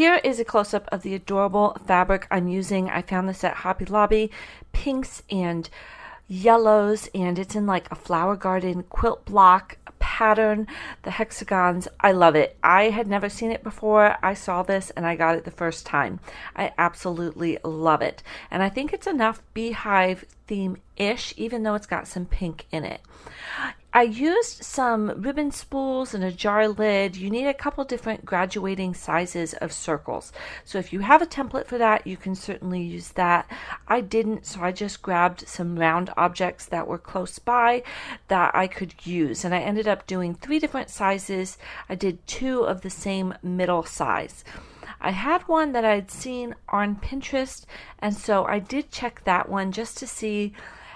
Here is a close-up of the adorable fabric I'm using. I found this at Hobby Lobby, pinks and yellows, and it's in like a flower garden quilt block pattern, the hexagons. I love it. I had never seen it before. I saw this and I got it the first time. I absolutely love it. And I think it's enough beehive theme-ish, even though it's got some pink in it. I used some ribbon spools and a jar lid. You need a couple different graduating sizes of circles. So if you have a template for that, you can certainly use that. I didn't, so I just grabbed some round objects that were close by that I could use. And I ended up doing 3 different sizes. I did 2 of the same middle size. I had one that I'd seen on Pinterest, and so I did check that one just to see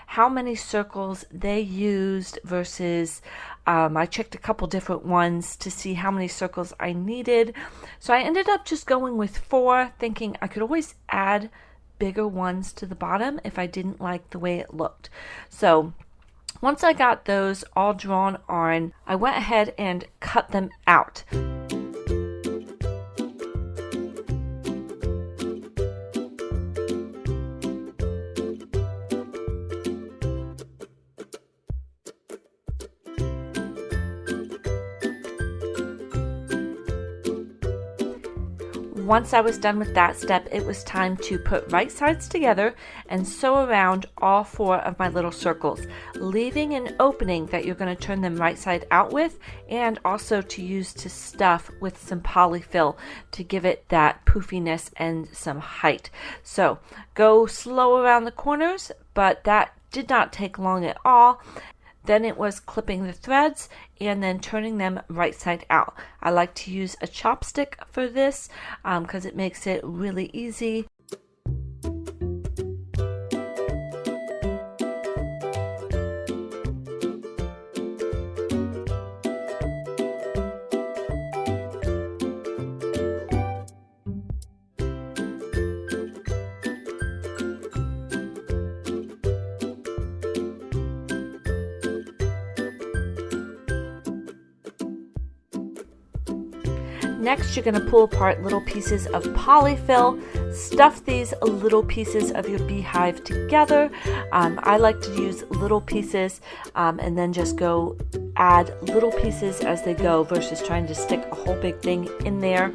how many circles they used versus I checked a couple different ones to see how many circles I needed. So I ended up just going with 4, thinking I could always add bigger ones to the bottom if I didn't like the way it looked. So once I got those all drawn on, I went ahead and cut them out. Once I was done with that step, it was time to put right sides together and sew around all 4 of my little circles, leaving an opening that you're going to turn them right side out with, and also to use to stuff with some polyfill to give it that poofiness and some height. So go slow around the corners, but that did not take long at all. Then it was clipping the threads and then turning them right side out. I like to use a chopstick for this because it makes it really easy. Next, you're going to pull apart little pieces of polyfill, stuff these little pieces of your beehive together. I like to use little pieces and then just go add little pieces as they go versus trying to stick a whole big thing in there.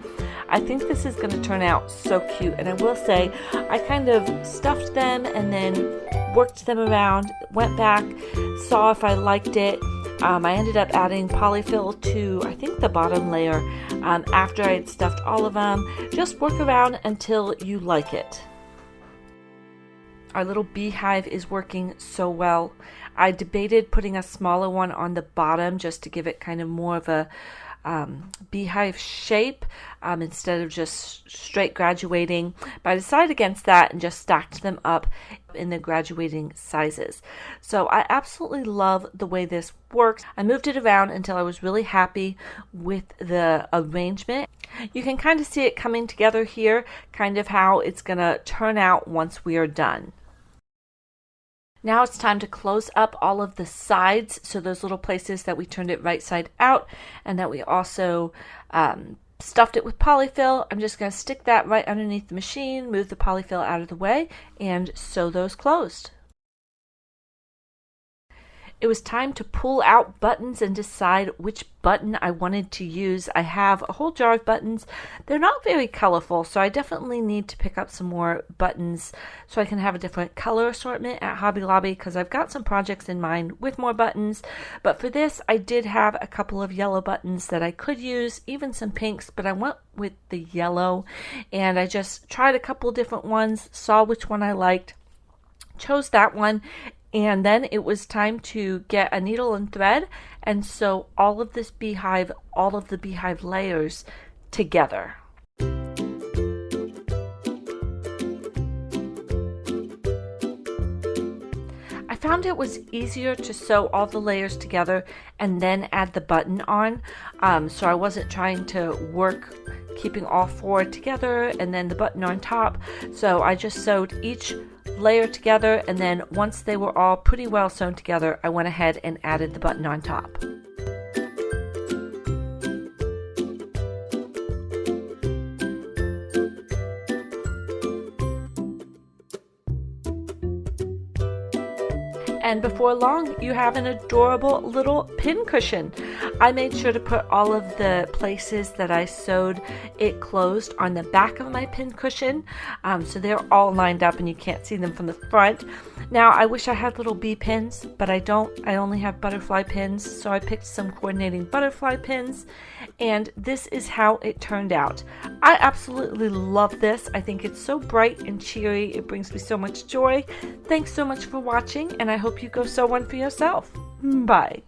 I think this is going to turn out so cute, and I will say I kind of stuffed them and then worked them around, went back, saw if I liked it. I ended up adding polyfill to, I think, the bottom layer after I had stuffed all of them. Just work around until you like it. Our little beehive is working so well. I debated putting a smaller one on the bottom just to give it kind of more of a beehive shape instead of just straight graduating, but I decided against that and just stacked them up in the graduating sizes. So I absolutely love the way this works. I moved it around until I was really happy with the arrangement. You can kind of see it coming together here, kind of how it's going to turn out once we are done. Now it's time to close up all of the sides, so those little places that we turned it right side out and that we also stuffed it with polyfill. I'm just going to stick that right underneath the machine, move the polyfill out of the way, and sew those closed. It was time to pull out buttons and decide which button I wanted to use. I have a whole jar of buttons. They're not very colorful, so I definitely need to pick up some more buttons so I can have a different color assortment at Hobby Lobby, because I've got some projects in mind with more buttons. But for this, I did have a couple of yellow buttons that I could use, even some pinks, but I went with the yellow, and I just tried a couple different ones, saw which one I liked, chose that one. And then it was time to get a needle and thread and sew all of this beehive, all of the beehive layers together. I found it was easier to sew all the layers together and then add the button on, so I wasn't trying to work keeping all 4 together and then the button on top. So I just sewed each layer together, and then once they were all pretty well sewn together, I went ahead and added the button on top. And before long, you have an adorable little pin cushion. I made sure to put all of the places that I sewed it closed on the back of my pin cushion, so they're all lined up and you can't see them from the front. Now, I wish I had little bee pins, but I don't. I only have butterfly pins, so I picked some coordinating butterfly pins, and this is how it turned out. I absolutely love this. I think it's so bright and cheery. It brings me so much joy. Thanks so much for watching, and I hope you go sew one for yourself. Bye.